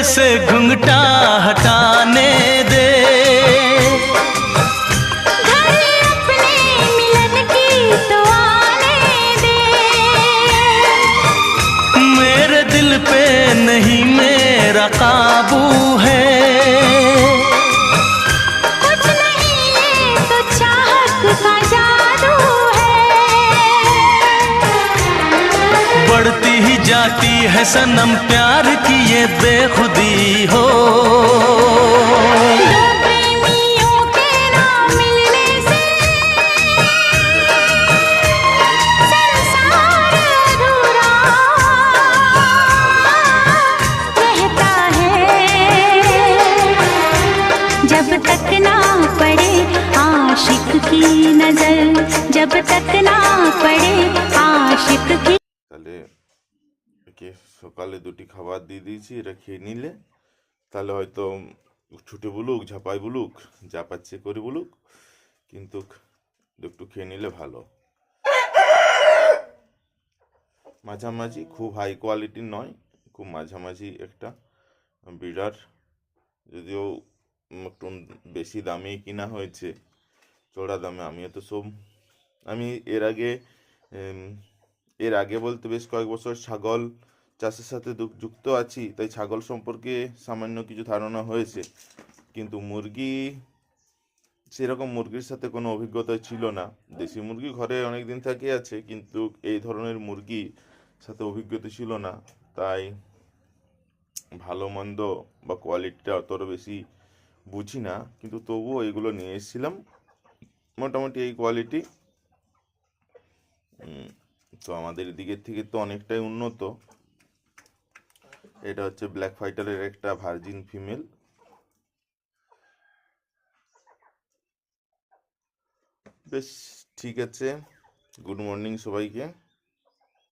से घुंघटा हटाने दे। दिल पे नहीं मेरा काबू है, कुछ नहीं ये तो चाहत का जादू है। बढ़ती ही जाती है सनम प्यार की ये बेखुदी हो। जब तक ना पड़े आशिक की नजर, जब तक ना पड़े आशिक की। তাহলে একে সকালে দুটি খাবার দিয়ে দিয়েছি, এরা খেয়ে নিলে তাহলে হয়তো ছুটে বলুক, ঝাঁপাই বলুক, যা পাচ্ছে করে বলুক, কিন্তু একটু খেয়ে নিলে ভালো। মাঝামাঝি, খুব হাই কোয়ালিটির নয়, খুব মাঝামাঝি একটা বিড়ার, যদিও একটু বেশি দামে কিনা হয়েছে, চড়া দামে। আমি এর আগে বলতে বেশ কয়েক বছর ছাগল চাষের সাথে যুক্ত আছি, তাই ছাগল সম্পর্কে সামান্য কিছু ধারণা হয়েছে, কিন্তু সেরকম মুরগির সাথে কোনো অভিজ্ঞতা ছিল না। দেশি মুরগি ঘরে অনেক দিন থেকে আছে, কিন্তু এই ধরনের মুরগির সাথে অভিজ্ঞতা ছিল না, তাই ভালো মন্দ বা কোয়ালিটিটা অতটা বেশি বুঝি না, কিন্তু তবুও এগুলো নিয়ে এসেছিলাম, মোটামুটি এই কোয়ালিটি। তো আমাদের দিকের থেকে তো অনেকটাই উন্নত। এটা হচ্ছে ব্ল্যাক ফাইটারের একটা ভার্জিন ফিমেল। বেশ ঠিক আছে, গুড মর্নিং সবাইকে।